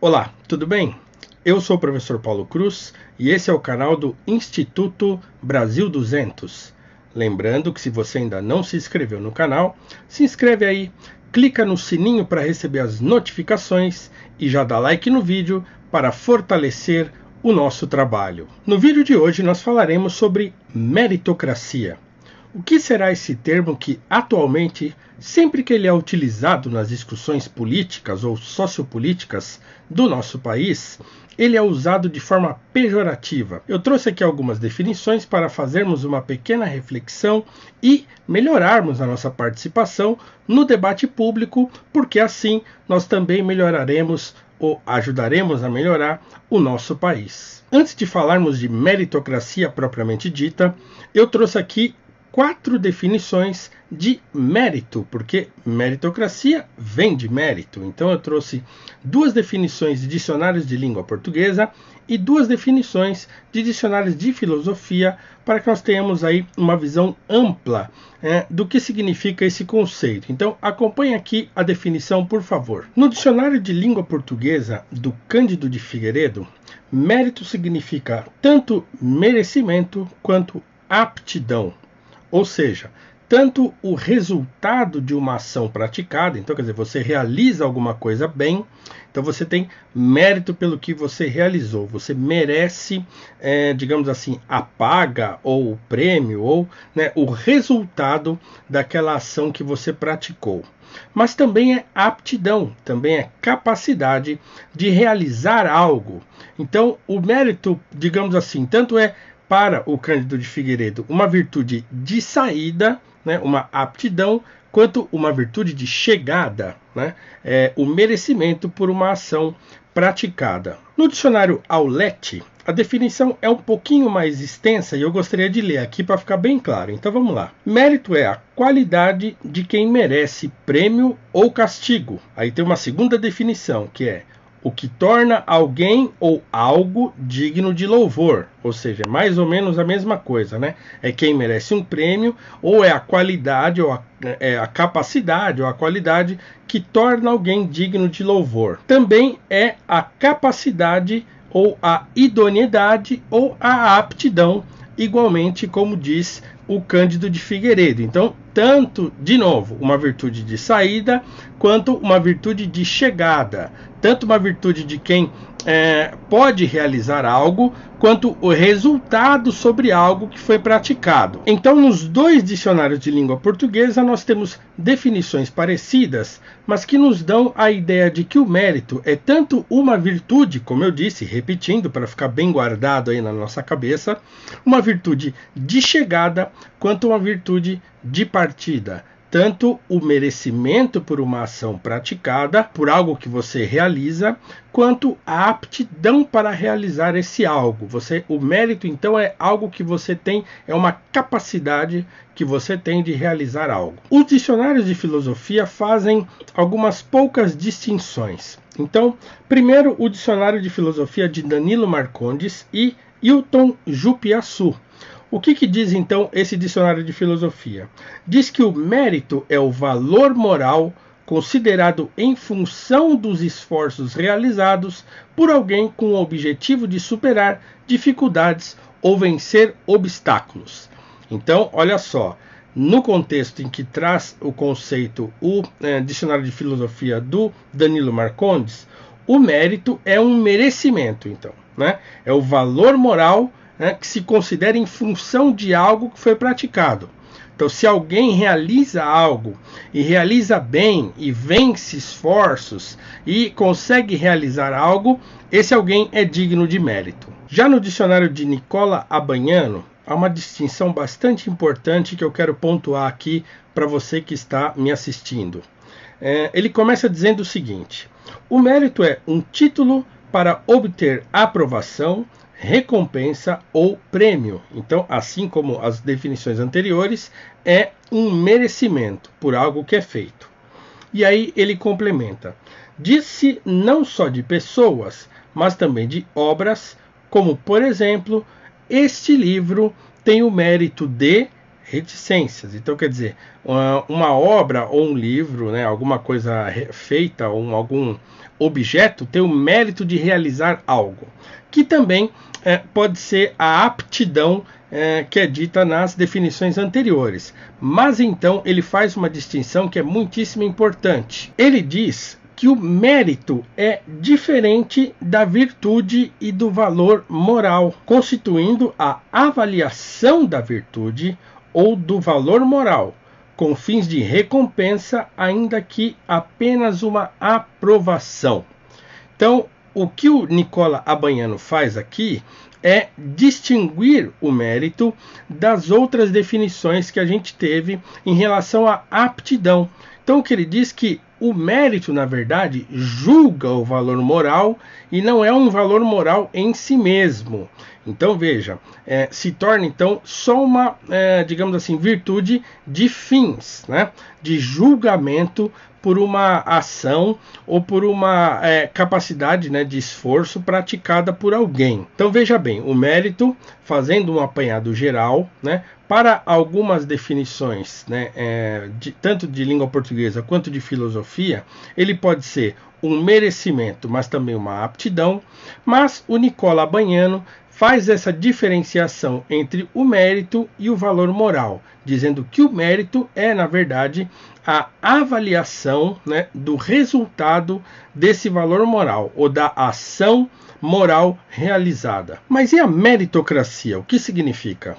Olá, tudo bem? Eu sou o professor Paulo Cruz e esse é o canal do Instituto Brasil 200. Lembrando que se você ainda não se inscreveu no canal, se inscreve aí, clica no sininho para receber as notificações e já dá like no vídeo para fortalecer o nosso trabalho. No vídeo de hoje nós falaremos sobre meritocracia. O que será esse termo que, atualmente, sempre que ele é utilizado nas discussões políticas ou sociopolíticas do nosso país, ele é usado de forma pejorativa? Eu trouxe aqui algumas definições para fazermos uma pequena reflexão e melhorarmos a nossa participação no debate público, porque assim nós também melhoraremos ou ajudaremos a melhorar o nosso país. Antes de falarmos de meritocracia propriamente dita, eu trouxe aqui 4 definições de mérito, porque meritocracia vem de mérito. Então eu trouxe 2 definições de dicionários de língua portuguesa e 2 definições de dicionários de filosofia, para que nós tenhamos aí uma visão ampla do que significa esse conceito. Então acompanhe aqui a definição, por favor. No dicionário de língua portuguesa do Cândido de Figueiredo, mérito significa tanto merecimento quanto aptidão. Ou seja, tanto o resultado de uma ação praticada, então quer dizer, você realiza alguma coisa bem, então você tem mérito pelo que você realizou, você merece, digamos assim, a paga ou o prêmio ou o resultado daquela ação que você praticou. Mas também é aptidão, também é capacidade de realizar algo. Então o mérito, digamos assim, tanto é para o Cândido de Figueiredo uma virtude de saída, uma aptidão, quanto uma virtude de chegada, o merecimento por uma ação praticada. No dicionário Aulete, a definição é um pouquinho mais extensa e eu gostaria de ler aqui para ficar bem claro. Então vamos lá. Mérito é a qualidade de quem merece prêmio ou castigo. Aí tem uma segunda definição, que é o que torna alguém ou algo digno de louvor, ou seja, mais ou menos a mesma coisa, É quem merece um prêmio, ou é a qualidade, ou a capacidade, ou a qualidade que torna alguém digno de louvor. Também é a capacidade, ou a idoneidade, ou a aptidão, igualmente como diz o Cândido de Figueiredo. Então, tanto, de novo, uma virtude de saída, quanto uma virtude de chegada. Tanto uma virtude de quem pode realizar algo, quanto o resultado sobre algo que foi praticado. Então, nos 2 dicionários de língua portuguesa, nós temos definições parecidas, mas que nos dão a ideia de que o mérito é tanto uma virtude, como eu disse, repetindo para ficar bem guardado aí na nossa cabeça, uma virtude de chegada, quanto uma virtude de partida. Tanto o merecimento por uma ação praticada, por algo que você realiza, quanto a aptidão para realizar esse algo. O mérito, então, é algo que você tem, é uma capacidade que você tem de realizar algo. Os dicionários de filosofia fazem algumas poucas distinções. Então, primeiro, o dicionário de filosofia de Danilo Marcondes e Hilton Jupiaçu. O que diz então esse dicionário de filosofia? Diz que o mérito é o valor moral considerado em função dos esforços realizados por alguém com o objetivo de superar dificuldades ou vencer obstáculos. Então, olha só, no contexto em que traz o conceito o dicionário de filosofia do Danilo Marcondes, o mérito é um merecimento, então, é o valor moral que se considera em função de algo que foi praticado. Então, se alguém realiza algo e realiza bem e vence esforços e consegue realizar algo, esse alguém é digno de mérito. Já no dicionário de Nicola Abbagnano, há uma distinção bastante importante que eu quero pontuar aqui para você que está me assistindo. Ele começa dizendo o seguinte: o mérito é um título para obter aprovação, recompensa ou prêmio. Então, assim como as definições anteriores, é um merecimento por algo que é feito. E aí ele complementa: diz-se não só de pessoas, mas também de obras, como, por exemplo, este livro tem o mérito de reticências. Então, quer dizer, uma obra ou um livro, né, alguma coisa feita, ou algum objeto, tem o mérito de realizar algo, que também pode ser a aptidão que é dita nas definições anteriores. Mas então ele faz uma distinção que é muitíssimo importante. Ele diz que o mérito é diferente da virtude e do valor moral, constituindo a avaliação da virtude ou do valor moral, com fins de recompensa, ainda que apenas uma aprovação. Então, o que o Nicola Abaiano faz aqui é distinguir o mérito das outras definições que a gente teve em relação à aptidão. Então, o que ele diz que o mérito, na verdade, julga o valor moral e não é um valor moral em si mesmo. Então, veja, se torna então só uma, digamos assim, virtude de fins, né? De julgamento por uma ação ou por uma capacidade, né, de esforço praticada por alguém. Então, veja bem, o mérito, fazendo um apanhado geral, né, para algumas definições, né, tanto de língua portuguesa quanto de filosofia, ele pode ser um merecimento, mas também uma aptidão. Mas o Nicola Abaiano faz essa diferenciação entre o mérito e o valor moral, dizendo que o mérito é, na verdade, a avaliação, né, do resultado desse valor moral, ou da ação moral realizada. Mas e a meritocracia? O que significa?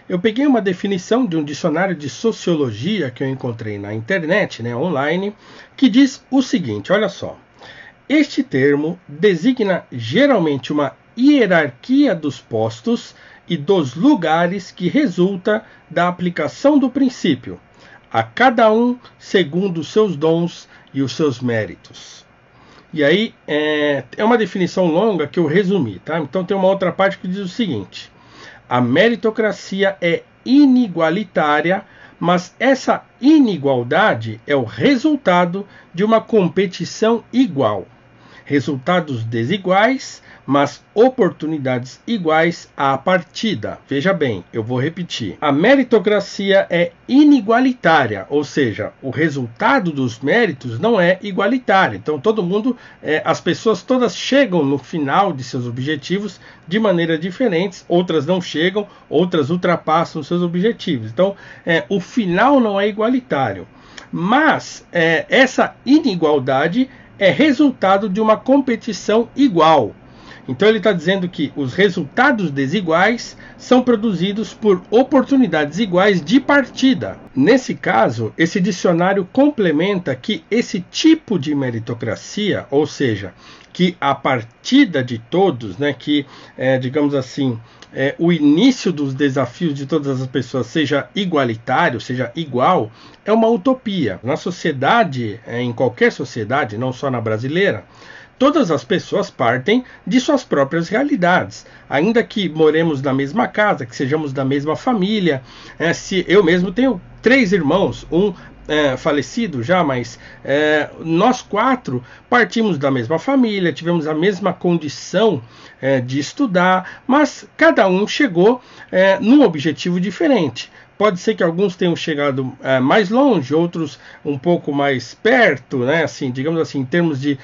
Eu peguei uma definição de um dicionário de sociologia que eu encontrei na internet, né, online, que diz o seguinte, olha só. Este termo designa geralmente uma hierarquia dos postos e dos lugares que resulta da aplicação do princípio, a cada um segundo os seus dons e os seus méritos. E aí é uma definição longa que eu resumi, tá? Então tem uma outra parte que diz o seguinte: a meritocracia é inigualitária, mas essa inigualdade é o resultado de uma competição igual. Resultados desiguais, mas oportunidades iguais à partida. Veja bem, eu vou repetir. A meritocracia é inigualitária, ou seja, o resultado dos méritos não é igualitário. Então, todo mundo, as pessoas todas chegam no final de seus objetivos de maneiras diferentes, outras não chegam, outras ultrapassam seus objetivos. Então, o final não é igualitário. Mas essa inigualdade é resultado de uma competição igual. Então ele está dizendo que os resultados desiguais são produzidos por oportunidades iguais de partida. Nesse caso, esse dicionário complementa que esse tipo de meritocracia, ou seja, que a partida de todos, né, que digamos assim, o início dos desafios de todas as pessoas seja igualitário, seja igual, é uma utopia. Na sociedade, em qualquer sociedade, não só na brasileira, todas as pessoas partem de suas próprias realidades. Ainda que moremos na mesma casa, que sejamos da mesma família, se eu mesmo tenho 3 irmãos, um falecido já, mas nós 4 partimos da mesma família, tivemos a mesma condição de estudar, mas cada um chegou num objetivo diferente. Pode ser que alguns tenham chegado mais longe, outros um pouco mais perto, né? Assim, digamos assim, em termos de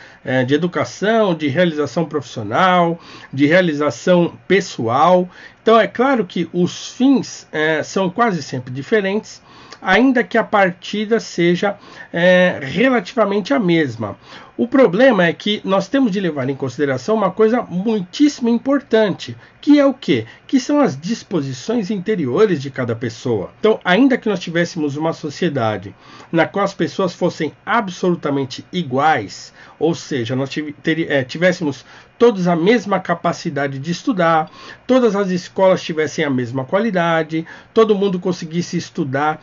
educação, de realização profissional, de realização pessoal. Então, é claro que os fins são quase sempre diferentes, ainda que a partida seja relativamente a mesma. O problema é que nós temos de levar em consideração uma coisa muitíssimo importante, que é o quê? Que são as disposições interiores de cada pessoa. Então, ainda que nós tivéssemos uma sociedade na qual as pessoas fossem absolutamente iguais, ou seja, nós tivéssemos todos a mesma capacidade de estudar, todas as escolas tivessem a mesma qualidade, todo mundo conseguisse estudar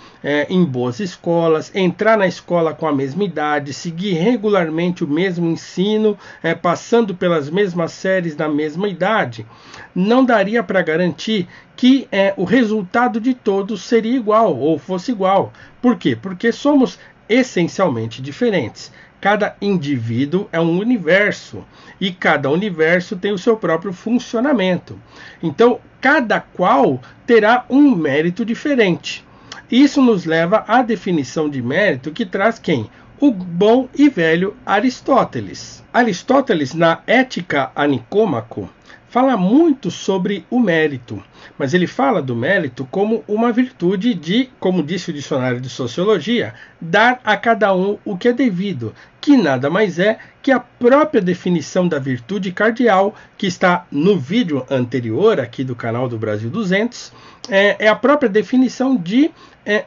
em boas escolas, entrar na escola com a mesma idade, seguir regularmente o mesmo ensino, passando pelas mesmas séries na mesma idade, não daria para garantir que o resultado de todos seria igual ou fosse igual. Por quê? Porque somos essencialmente diferentes. Cada indivíduo é um universo e cada universo tem o seu próprio funcionamento. Então, cada qual terá um mérito diferente. Isso nos leva à definição de mérito que traz quem? O bom e velho Aristóteles. Aristóteles, na Ética a Nicômaco, fala muito sobre o mérito, mas ele fala do mérito como uma virtude de, como disse o dicionário de sociologia, dar a cada um o que é devido, que nada mais é que a própria definição da virtude cardeal, que está no vídeo anterior aqui do canal do Brasil 200, é a própria definição de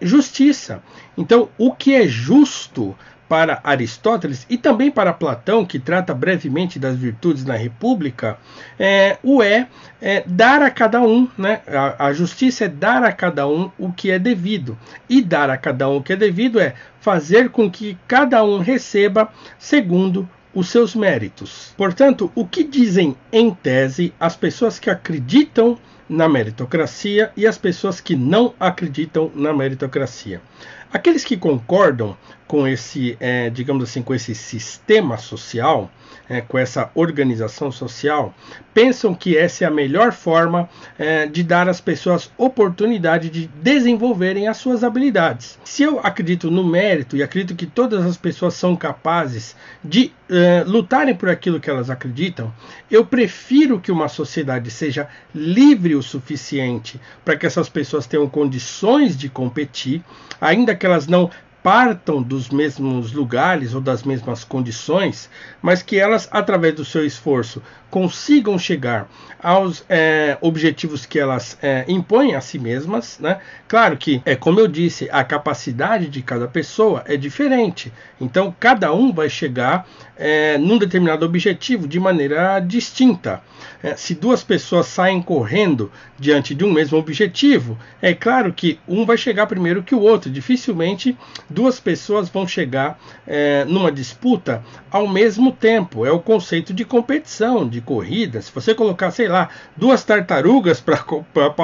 justiça. Então, o que é justo para Aristóteles e também para Platão, que trata brevemente das virtudes na República, dar a cada um, né? A justiça é dar a cada um o que é devido. E dar a cada um o que é devido é fazer com que cada um receba segundo os seus méritos. Portanto, o que dizem em tese as pessoas que acreditam na meritocracia e as pessoas que não acreditam na meritocracia? Aqueles que concordam com esse, digamos assim, com esse sistema social, com essa organização social, pensam que essa é a melhor forma de dar às pessoas oportunidade de desenvolverem as suas habilidades. Se eu acredito no mérito e acredito que todas as pessoas são capazes de lutarem por aquilo que elas acreditam, eu prefiro que uma sociedade seja livre o suficiente para que essas pessoas tenham condições de competir, ainda que elas não partam dos mesmos lugares ou das mesmas condições, mas que elas, através do seu esforço, consigam chegar aos objetivos que elas impõem a si mesmas, né? Claro que, como eu disse, a capacidade de cada pessoa é diferente. Então, cada um vai chegar num determinado objetivo de maneira distinta. Se duas pessoas saem correndo diante de um mesmo objetivo, é claro que um vai chegar primeiro que o outro. Dificilmente duas pessoas vão chegar numa disputa ao mesmo tempo. É o conceito de competição, de corrida. Se você colocar, sei lá, duas tartarugas para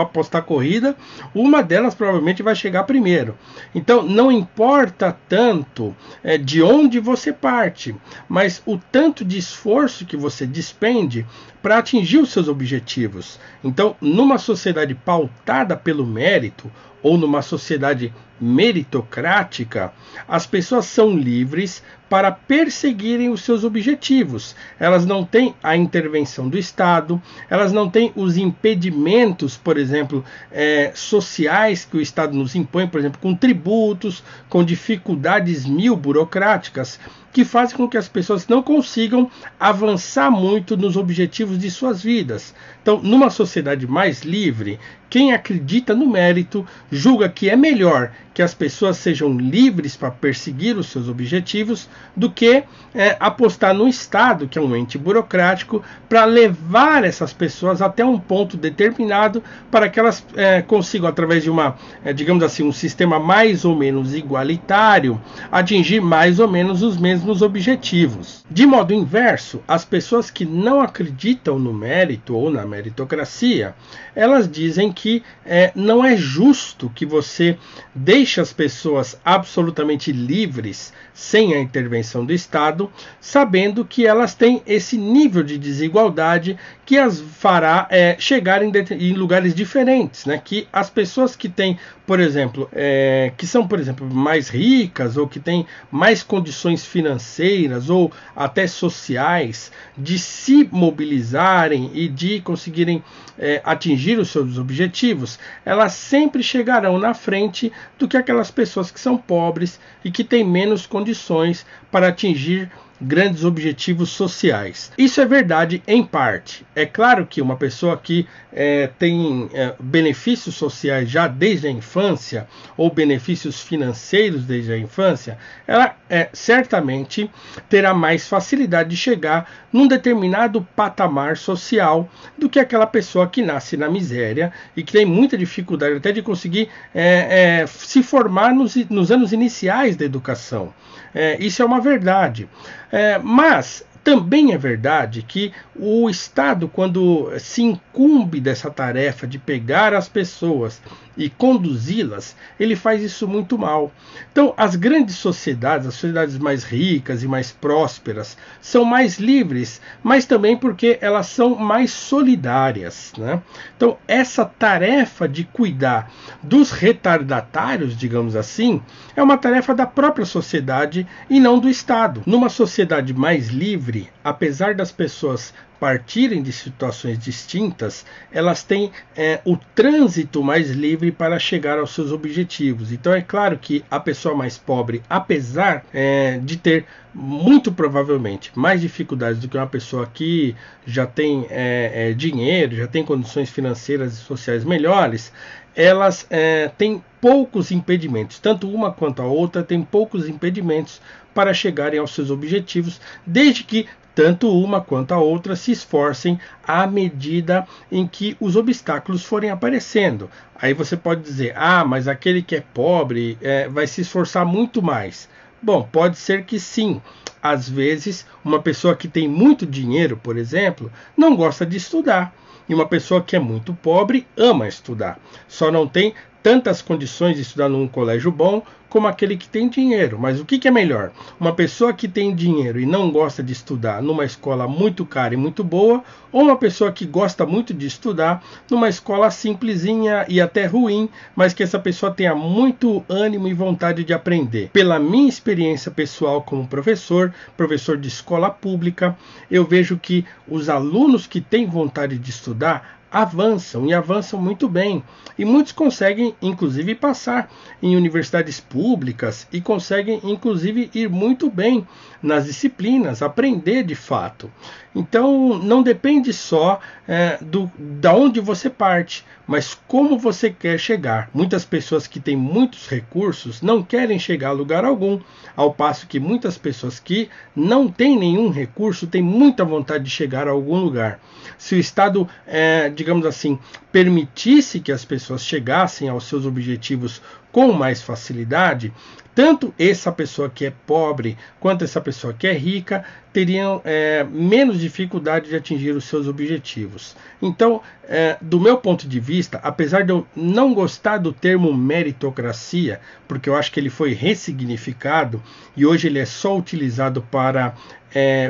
apostar corrida, uma delas provavelmente vai chegar primeiro. Então, não importa tanto de onde você parte, mas o tanto de esforço que você despende para atingir os seus objetivos. Então, numa sociedade pautada pelo mérito, ou numa sociedade meritocrática, as pessoas são livres para perseguirem os seus objetivos. Elas não têm a intervenção do Estado, elas não têm os impedimentos, por exemplo, sociais que o Estado nos impõe, por exemplo, com tributos, com dificuldades burocráticas, que fazem com que as pessoas não consigam avançar muito nos objetivos de suas vidas. Então, numa sociedade mais livre, quem acredita no mérito julga que é melhor que as pessoas sejam livres para perseguir os seus objetivos do que apostar no Estado, que é um ente burocrático, para levar essas pessoas até um ponto determinado para que elas consigam, através de digamos assim, um sistema mais ou menos igualitário, atingir mais ou menos os mesmos objetivos. De modo inverso, as pessoas que não acreditam no mérito ou na meritocracia, elas dizem que não é justo que você deixe as pessoas absolutamente livres, sem a intervenção do Estado, sabendo que elas têm esse nível de desigualdade que as fará chegar em lugares diferentes, né? Que as pessoas que têm, por exemplo, que são, por exemplo, mais ricas ou que têm mais condições financeiras ou até sociais de se mobilizarem e de conseguirem atingir os seus objetivos, elas sempre chegarão na frente do que aquelas pessoas que são pobres e que têm menos condições para atingir grandes objetivos sociais. Isso é verdade em parte. É claro que uma pessoa que tem benefícios sociais já desde a infância, ou benefícios financeiros desde a infância, ela certamente terá mais facilidade de chegar num determinado patamar social do que aquela pessoa que nasce na miséria e que tem muita dificuldade até de conseguir se formar nos anos iniciais da educação. Isso é uma verdade. Mas também é verdade que o Estado, quando se incumbe dessa tarefa de pegar as pessoas e conduzi-las, ele faz isso muito mal. Então, as grandes sociedades, as sociedades mais ricas e mais prósperas, são mais livres, mas também porque elas são mais solidárias, né? Então, essa tarefa de cuidar dos retardatários, digamos assim, é uma tarefa da própria sociedade e não do Estado. Numa sociedade mais livre, apesar das pessoas partirem de situações distintas, elas têm o trânsito mais livre para chegar aos seus objetivos. Então é claro que a pessoa mais pobre, apesar de ter muito provavelmente mais dificuldades do que uma pessoa que já tem dinheiro, já tem condições financeiras e sociais melhores, elas têm poucos impedimentos, tanto uma quanto a outra tem poucos impedimentos para chegarem aos seus objetivos, desde que tanto uma quanto a outra se esforcem à medida em que os obstáculos forem aparecendo. Aí você pode dizer, mas aquele que é pobre vai se esforçar muito mais. Bom, pode ser que sim. Às vezes, uma pessoa que tem muito dinheiro, por exemplo, não gosta de estudar. E uma pessoa que é muito pobre ama estudar. Só não tem tantas condições de estudar num colégio bom como aquele que tem dinheiro. Mas o que é melhor? Uma pessoa que tem dinheiro e não gosta de estudar numa escola muito cara e muito boa, ou uma pessoa que gosta muito de estudar numa escola simplesinha e até ruim, mas que essa pessoa tenha muito ânimo e vontade de aprender? Pela minha experiência pessoal como professor de escola pública, eu vejo que os alunos que têm vontade de estudar avançam e avançam muito bem. E muitos conseguem, inclusive, passar em universidades públicas e conseguem, inclusive, ir muito bem nas disciplinas, aprender de fato. Então, não depende só da onde você parte, mas como você quer chegar. Muitas pessoas que têm muitos recursos não querem chegar a lugar algum, ao passo que muitas pessoas que não têm nenhum recurso têm muita vontade de chegar a algum lugar. Se o Estado, digamos assim, permitisse que as pessoas chegassem aos seus objetivos com mais facilidade, tanto essa pessoa que é pobre quanto essa pessoa que é rica teriam menos dificuldade de atingir os seus objetivos. Então, do meu ponto de vista, apesar de eu não gostar do termo meritocracia, porque eu acho que ele foi ressignificado e hoje ele é só utilizado para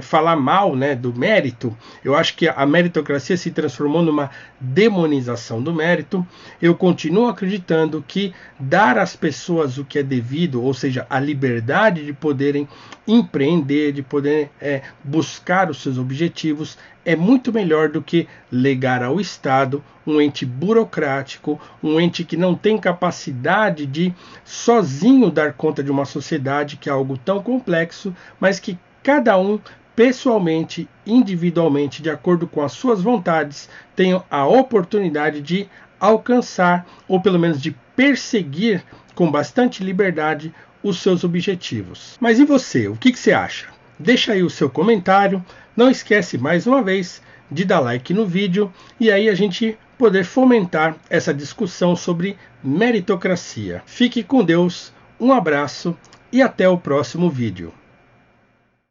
falar mal, né, do mérito, eu acho que a meritocracia se transformou numa demonização do mérito. Eu continuo acreditando que dar às pessoas o que é devido, ou seja, a liberdade de poderem empreender, de poderem buscar os seus objetivos, é muito melhor do que legar ao Estado, um ente burocrático, um ente que não tem capacidade de sozinho dar conta de uma sociedade que é algo tão complexo, mas que cada um, pessoalmente, individualmente, de acordo com as suas vontades, tenha a oportunidade de alcançar, ou pelo menos de perseguir com bastante liberdade, os seus objetivos. Mas e você? O que você acha? Deixa aí o seu comentário. Não esquece, mais uma vez, de dar like no vídeo e aí a gente poder fomentar essa discussão sobre meritocracia. Fique com Deus, um abraço e até o próximo vídeo.